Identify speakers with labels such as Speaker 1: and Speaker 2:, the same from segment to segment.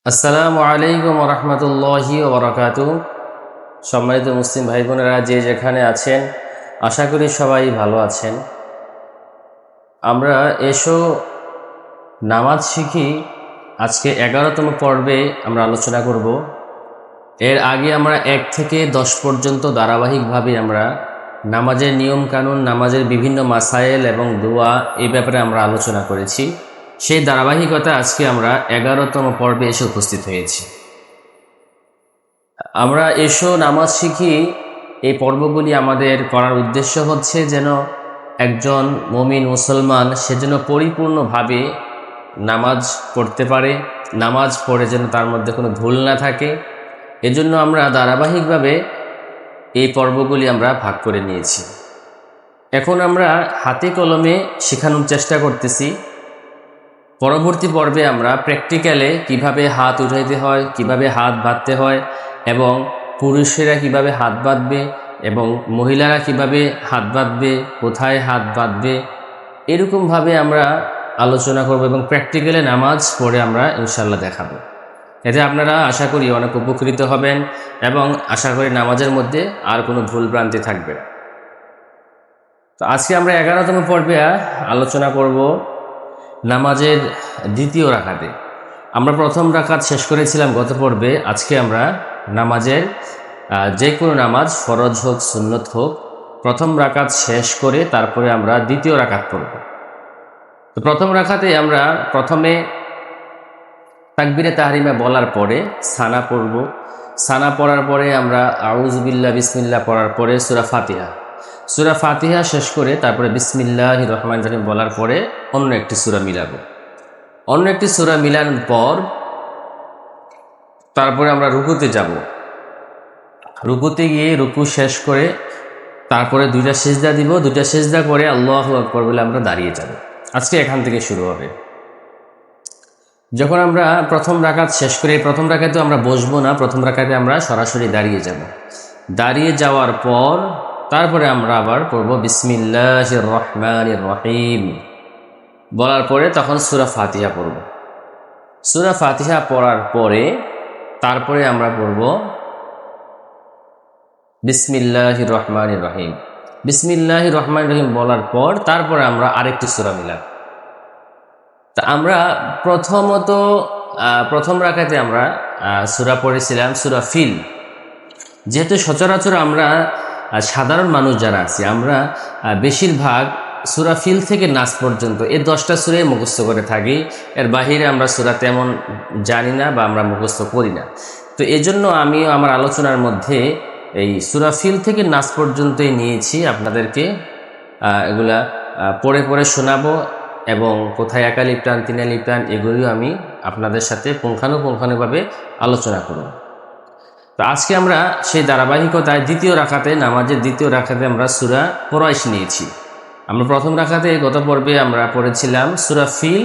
Speaker 1: আসসালামু আলাইকুম রহমতুল্লাহি ওয়া বারাকাতুহু। সম্মানিত মুসলিম ভাই বোনেরা, যে যেখানে আছেন, আশা করি সবাই ভালো আছেন। আমরা এসো নামাজ শিখি আজকে 11তম পর্বে আমরা আলোচনা করব। এর আগে আমরা 1 থেকে 10 পর্যন্ত ধারাবাহিকভাবে আমরা নামাজের নিয়ম কানুন, নামাজের বিভিন্ন মাসায়েল এবং দোয়া এই ব্যাপারে আমরা আলোচনা করেছি। সেই ধারাবাহিকতা আজকে আমরা 11তম পর্বে এসে উপস্থিত হয়েছি। আমরা এসো নামাজ শিখি এই পর্বগুলি আমাদের করার উদ্দেশ্য হচ্ছে যেন একজন মুমিন মুসলমান সে যেন পরিপূর্ণভাবে নামাজ পড়তে পারে, নামাজ পড়ে যেন তার মধ্যে কোনো ভুল না থাকে। এজন্য আমরা ধারাবাহিকভাবে এই পর্বগুলি আমরা ভাগ করে নিয়েছি। এখন আমরা হাতে কলমে শেখানোর চেষ্টা করতেছি। পরবর্তী পর্বে আমরা প্র্যাকটিক্যালে কিভাবে হাত উঠাইতে হয়, কিভাবে হাত বাঁধতে হয় এবং পুরুষেরা কিভাবে হাত বাঁধবে এবং মহিলারা কিভাবে হাত বাঁধবে, কোথায় হাত বাঁধবে, এরকমভাবে আমরা আলোচনা করব এবং প্র্যাকটিক্যালে নামাজ পড়ে আমরা ইনশাল্লাহ দেখাবো। এতে আপনারা আশা করি অনেক উপকৃত হবেন এবং আশা করি নামাজের মধ্যে আর কোনো ভুলভ্রান্তি থাকবে না। তো আজকে আমরা 11তম পর্বে আলোচনা করব নামাজের দ্বিতীয় রাকাতে। আমরা প্রথম রাকাত শেষ করেছিলাম গত পর্বে। আজকে আমরা নামাজের যে কোনো নামাজ, ফরজ হোক সুন্নত হোক, প্রথম রাকাত শেষ করে তারপরে আমরা দ্বিতীয় রাকাত পড়ব। তো প্রথম রাকাতে আমরা প্রথমে তাকবীরে তাহরিমা বলার পরে সানা পড়ব। সানা পড়ার পরে আমরা আউযু বিল্লাহ বিসমিল্লাহ পড়ার পরে সূরা ফাতিহা শেষ করে তারপরে বিসমিল্লাহির রহমানির রহিম বলার পরে অন্য একটি সূরা মিলাবো। অন্য একটি সূরা মিলানোর পর তারপরে আমরা রুকুতে যাব। রুকুতে গিয়ে রুকু শেষ করে তারপরে 2টা সিজদা দিব। 2টা সিজদা করে আল্লাহু আকবার বলে আমরা দাঁড়িয়ে যাব। আজকে এখান থেকে শুরু হবে। যখন আমরা প্রথম রাকাত শেষ করি, প্রথম রাকাতে আমরা বসবো না, প্রথম রাকাতে আমরা সরাসরি দাঁড়িয়ে যাব। দাঁড়িয়ে যাওয়ার পর তারপরে আমরা আবার পড়ব বিসমিল্লাহির রহমানির রহিম বলার পরে তখন সূরা ফাতিহা পড়ব। সূরা ফাতিহা পড়ার পরে তারপরে আমরা পড়ব বিসমিল্লাহির রহমানির রহিম। বিসমিল্লাহির রহমানির রহিম বলার পর তারপরে আমরা আরেকটি সূরা মিলাব। তা আমরা প্রথম রাকাতে আমরা সূরা পড়েছিলাম সূরা ফিল। যেহেতু সচরাচর আমরা সাধারণ মানুষ যারা আছি, আমরা বেশিরভাগ সূরা ফিল থেকে নাস পর্যন্ত এই 10টা সূরাই মুখস্থ করে থাকি। এর বাহিরে আমরা সূরা তেমন জানি না বা আমরা মুখস্থ করি না। তো এজন্য আমি আমার আলোচনার মধ্যে এই সূরা ফিল থেকে নাস পর্যন্তই নিয়েছি। আপনাদেরকে এগুলা পড়ে পড়ে শোনাবো এবং কোথায় একালিপ টান, তিনালিপ টান, এগুলিও আমি আপনাদের সাথে পুঙ্খানুপুঙ্খানুভাবে আলোচনা করব। তো আজকে আমরা সেই ধারাবাহিকতায় নামাজের দ্বিতীয় রাকাতে আমরা সূরা কুরাইশ নিয়েছি। আমরা প্রথম রাকাতে গত পর্বে আমরা পড়েছিলাম সূরা ফিল।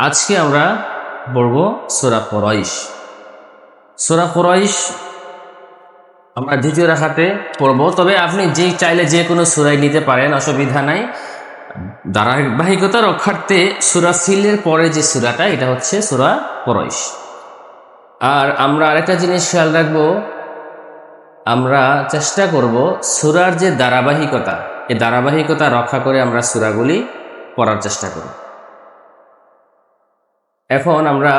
Speaker 1: আজকে আমরা পড়ব সূরা কুরাইশ। সূরা কুরাইশ আমরা দ্বিতীয় রাকাতে পড়ব। তবে আপনি চাইলে যে কোনো সূরাই নিতে পারেন, অসুবিধা নাই। ধারাবাহিকতা রক্ষার্থে সূরা ফিলের পরে যে সূরাটা, এটা হচ্ছে সূরা কুরাইশ। আর আমরা আরেকটা জিনিস খেয়াল রাখবো, আমরা চেষ্টা করব সূরার যে ধারাবাহিকতা, এই ধারাবাহিকতা রক্ষা করে আমরা সূরাগুলি পড়ার চেষ্টা করব। এখন আমরা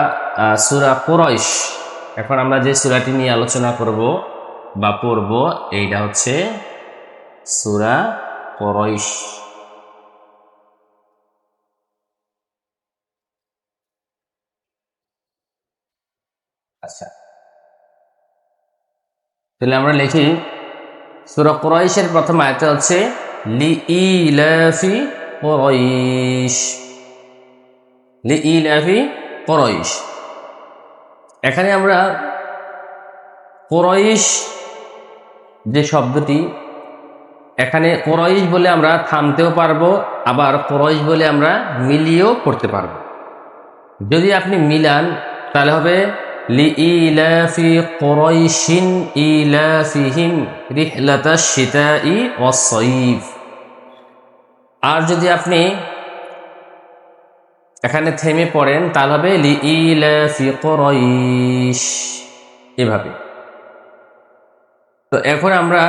Speaker 1: সূরা কুরাইশ, এখন আমরা যে সূরাটি নিয়ে আলোচনা করব বা পড়ব, এইটা হচ্ছে সূরা কুরাইশ। আচ্ছা, তাহলে আমরা লিখি সূরা কুরাইশের প্রথম আয়াত হচ্ছে লিইলাফি কুরাইশ। লিইলাফি কুরাইশ। এখানে আমরা কুরাইশ যে শব্দটি, এখানে কুরাইশ বলে আমরা থামতেও পারবো, আবার কুরাইশ বলে আমরা মিলিয়েও পড়তে পারবো। যদি আপনি মিলান তাহলে হবে লিইলাফি কুরাইশিন ইলাফিহিম রিহলাতাশ শিতাই ওয়াস সাইফ। আর যদি আপনি এখানে থেমে পড়েন তাহলে হবে লিইলাফি কুরাইশ, এভাবে। তো এখন আমরা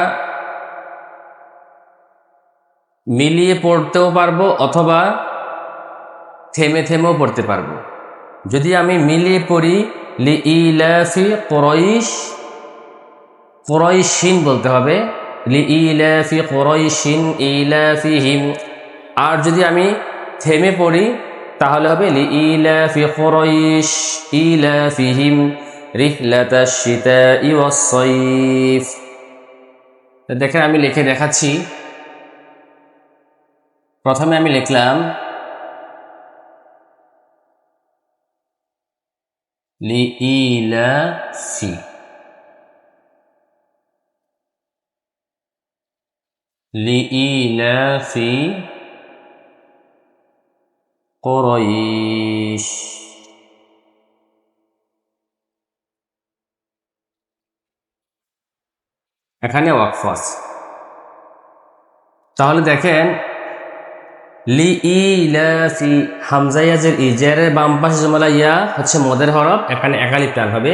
Speaker 1: মিলিয়ে পড়তেও পারবো অথবা থেমে থেমেও পড়তে পারবো। যদি আমি মিলিয়ে পড়ি লিইলাফি কুরাইশ, কুরাইশিন বলতে হবে, লিইলাফি কুরাইশিন ইলাফিহিম। আর যদি আমি থেমে পড়ি তাহলে হবে লিইলাফি কুরাইশ ইলাফিহিম রিহলাতাশ শিতাই ওয়াস সাইফ। দেখেন আমি লিখে দেখাচ্ছি। প্রথমে আমি লিখলাম লিইলাফি, লিইলাফি কুরাইশ। এখানে ওয়াকফ আছে। তাহলে দেখেন লিইলাফি, হামজা ইয়াজের ইজারের বাম পাশে জমলা ইয়া হচ্ছে মদের হরফ, এখানে একালিফ টান হবে।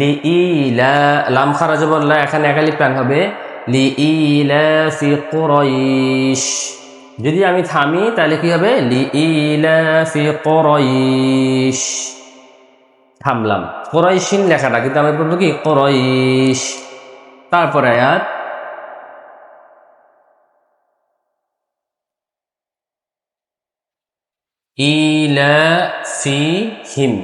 Speaker 1: লিইলা লাম খারাজ বললা, এখানে একালিফ টান হবে। লিইলাফি কুরাইশ। যদি আমি থামি তাহলে কি হবে লিইলাফি কুরাইশ, থামলাম। কুরাইশিন লেখাটা কিন্তু আমি বলবো কি কুরাইশ। তারপরে আয়াত ইলাফিহিম,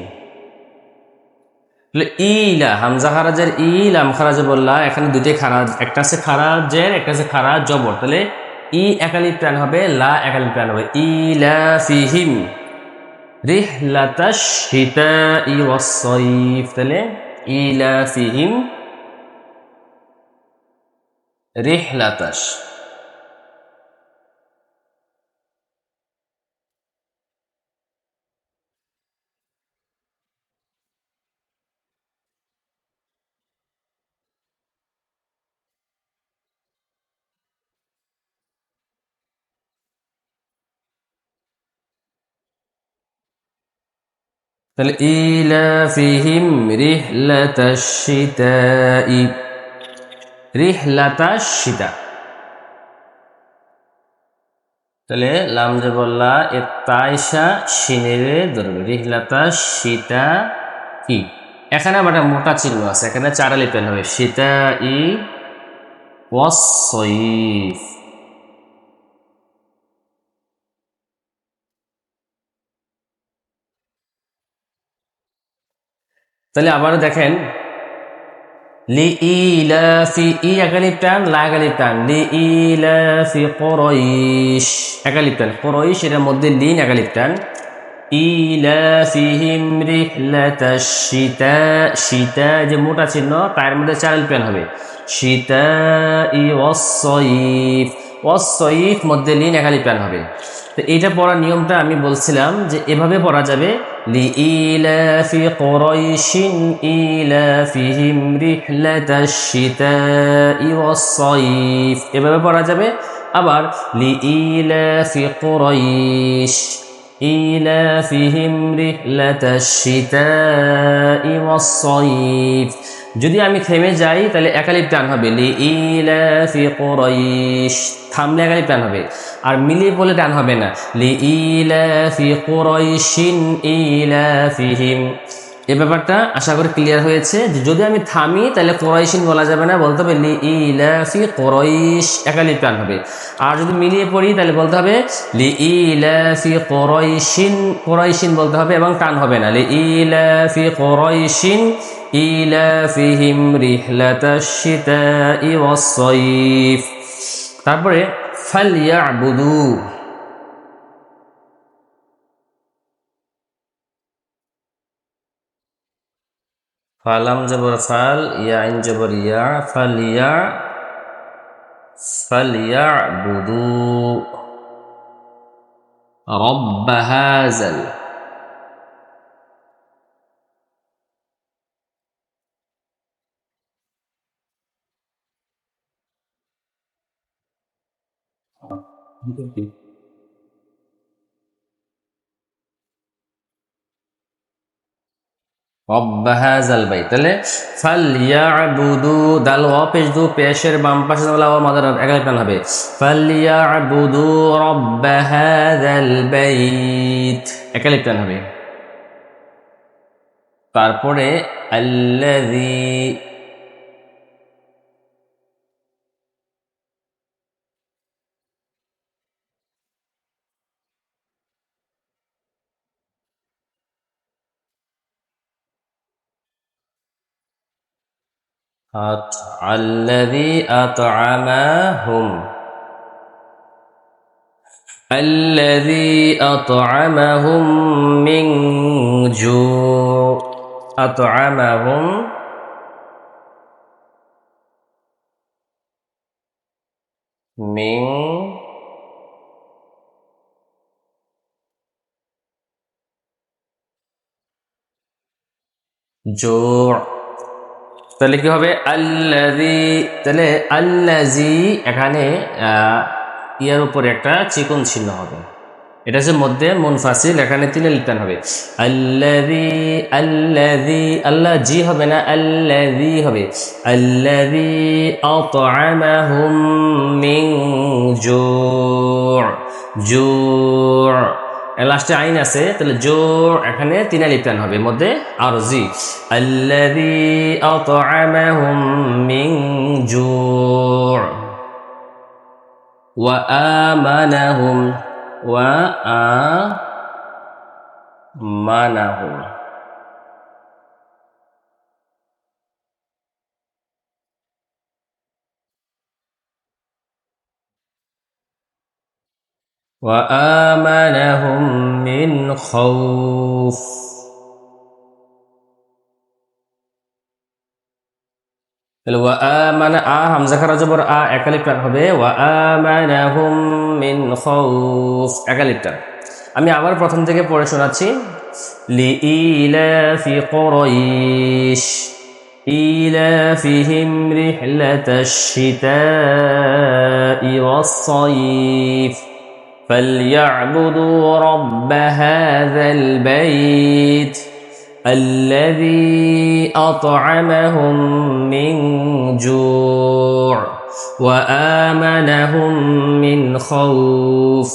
Speaker 1: ইলা হামজা খারাজের ই, লাম খারাজে বললা, এখানে দুইটাই খারাজ, একটা আছে খারাজের একটা আছে খারাজ জবর, তাহলে ই একালিফ টান হবে, লা একালিফ টান হবে। ইলাফিহিম রিহলাতাশ শিতাই ওয়াস সাইফ, তাহলে ইলাফিহিম রিহলাতাশ। তাহলে ইলাফিহিম রিহলাতাশ শিতাই, রিহলাতাশ শিতা। তাহলে লাম যে বললা এ তাইশা শিনেরে ধরবে, রিহলাতা সীতা ই। এখানে আবার একটা মোটা চিহ্ন আছে, এখানে চারা লিপেন হবে সীতা ই ওয়াস সাইফ। তাহলে আবারও দেখেন লিইলাফি, ই একালিফ টান, লা একালিফ টান, লিইলাফি কুরাইশ একালিফ টান, কুরাইশ এর মধ্যে লিন একালিফ টান। ইলাফিহিম রিহলাতাশ শিতা, শিতা যে মোটা চিহ্ন তার মধ্যে চার প্যান হবে শিতাই ওয়াস সাইফ, ওয়াস সাইফ মধ্যে লিন একালি প্যান হবে। তো এইটা পড়ার নিয়মটা আমি বলছিলাম যে এভাবে পড়া যাবে লিইলাফি কুরাইশিন ইলাফিহিম রিহলাতাশ শিতাই ওয়াস সাইফ, এভাবে পড়া যাবে। আবার লিইলাফি কুরাইশ ইলাফিহিম রিহলাতাশ শিতাই ওয়াস সাইফ। যদি আমি থেমে যাই তাহলে একালিফ টান হবে লিইলাফি কুরাইশ, থামলে একালিফ টান হবে। আর মিলিয়ে বলে টান হবে না, লিইলাফি কুরাইশিন ইলাফিহিম। এই ব্যাপারটা আশা করি ক্লিয়ার হয়েছে যে যদি আমি থামি তাহলে কুরাইশিন বলা যাবে না, বলতে হবে লিইলাফি কুরাইশ, একালিফ টান হবে। আর যদি মিলিয়ে পড়ি তাহলে বলতে হবে লিইলাফি কুরাইশিন, কুরাইশিন বলতে হবে এবং টান হবে না, লিইলাফি কুরাইশিন ইলাফিহিম রিহলাতাশ শিতাই ওয়াস সাইফ। তারপরে ফালইয়াবুদু, ফালাম জবর ফাল, ইয়া আইন জবর ইয়া, ফালিয়া, ফালইয়াবুদু রব্ব হাযাল। রব্বা হাযাল বাইত। তাহলে ফালইয়াবুদু, দাল ওয়া পেশ দু, পেশের বাম পাশে ওয়া মাদার একালিফ টান হবে। ফালইয়াবুদু রব্বা হাযাল বাইত, একালিফ টান হবে। তারপরে আল্লাযী, الذي أطعمهم، الذي أطعمهم من جوع، أطعمهم من জুর। তাহলে কি হবে আল্লাযী, তাহলে আল্লাযী এখানে ইয়ার উপরে একটা চিকন চিহ্ন হবে, এটা হচ্ছে মধ্যে মুনফাসিল, এখানে তিলে লিখতে হবে আল্লাযী, আল্লাযী, আল্লাহ জি হবে না, আল্লাযী হবে। আল্লাযী আত'আমাহুম মিন জু', জু', লাস্টে আইন আছে, তাহলে জোর এখানে তিন আলিফ টান হবে, মধ্যে আরজি। আল্লাযী আত'আমাহুম মিন জু' ওয়া আমানাহুম, ওয়া আমানাহুম, ওয়া আমানাহুম মিন খাউফ। তাহলে ওয়া আমানা, আ হামজা খারা জবর আ, একালিফ টান হবে। ওয়া আমানাহুম মিন খাউফ, একালিফ টান। আমি আবার প্রথম থেকে পড়ে শোনাচ্ছি। লিইলাফি কুরাইশ ইলাফিহিম রিহলাতাশ শিতাই ওয়াস-সাইফ ফালইয়াবুদু রাব্ব হাযাল বাইত الذي أطعمهم من جوع وآمنهم من خوف।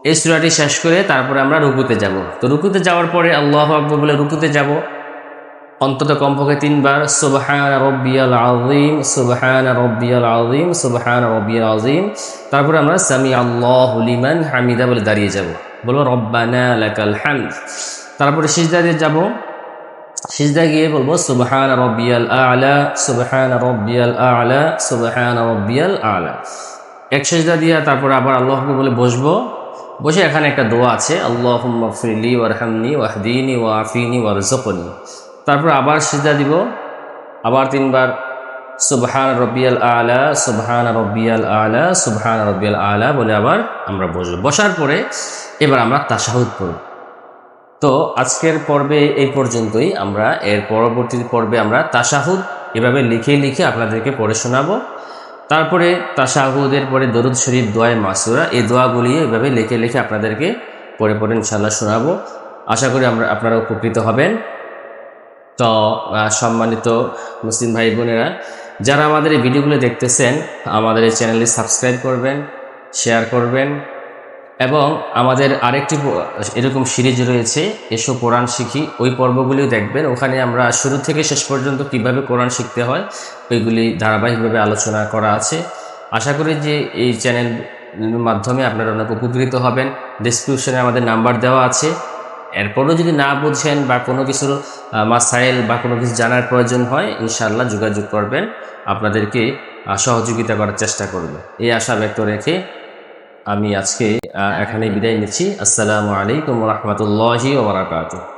Speaker 1: এই সূরাটি শেষ করে তারপরে আমরা রুকুতে যাব। তো রুকুতে যাওয়ার পরে আল্লাহু আকবার বলে রুকুতে যাব, অন্তত কমপক্ষে 3 বার সুবহানা রাব্বিয়াল আযীম, সুবহানা রাব্বিয়াল আযীম, সুবহানা রাব্বিয়াল আযীম। তারপরে আমরা সামি আল্লাহু লিমান হামিদা বলে দাঁড়িয়ে যাব, বলবো রব্বানা লাকাল হামদ। তারপরে সিজদা দিয়ে যাব, সিজদা গিয়ে বলবো সুবহানা রাব্বিয়াল আ'লা, সুবহানা রাব্বিয়াল আ'লা, সুবহানা রাব্বিয়াল আ'লা। এক সিজদা দিয়া তারপর আবার আল্লাহকে বলে বসবো, বসে এখানে একটা দোয়া আছে, আল্লাহুম্মা গফিরলি ওয়ারহামনি ওয়াহদিনি ওয়াআফিনি ওয়ারযুকনি। তারপর আবার সিজদা দিব, আবার 3 বার সুবহানা রাব্বিয়াল আ'লা, সুবহানা রাব্বিয়াল আ'লা, সুবহানা রাব্বিয়াল আ'লা বলে আবার আমরা বসবো। বসার পরে এবার আমরা তাশাহুদ পড়ব। তো আজকের পর্বে এই পর্যন্তই। আমরা এর পরবর্তী পর্বে আমরা তাশাহুদ এভাবে লিখে লিখে আপনাদেরকে পড়ে শোনাবো। তারপরে তাশাহুদের পরে দরুদ শরীফ, দোয়ায়ে মাসুরা, এই দোয়াগুলি এভাবে লিখে লিখে আপনাদেরকে পড়ে পড়ে ইনশাআল্লাহ শোনাবো। আশা করি আপনারা উপকৃত হবেন। তো সম্মানিত মুসলিম ভাই বোনেরা, যারা আমাদের এই ভিডিওগুলো দেখতেছেন, আমাদের এই চ্যানেলটি সাবস্ক্রাইব করবেন, শেয়ার করবেন, এবং আমাদের আরেকটি এরকম সিরিজ রয়েছে এসো কোরআন শিখি, ওই পর্বগুলিও দেখবেন। ওখানে আমরা শুরু থেকে শেষ পর্যন্ত কিভাবে কোরআন শিখতে হয় ওইগুলি ধারাবাহিকভাবে আলোচনা করা আছে। আশা করি যে এই চ্যানেলের মাধ্যমে আপনারা অনেক উপকৃত হবেন। ডেসক্রিপশনে আমাদের নাম্বার দেওয়া আছে, এরপরও যদি না বুঝেন বা কোনো কিছুর মাসাইল বা কোনো কিছু জানার প্রয়োজন হয়, ইনশাআল্লাহ যোগাযোগ করবেন, আপনাদেরকে সহযোগিতা করার চেষ্টা করবে, এই আশা ব্যক্ত রেখে আমি আজকে এখানে বিদায় নিচ্ছি। আসসালামু আলাইকুম ওয়া রাহমাতুল্লাহি ওয়া বারাকাতুহু।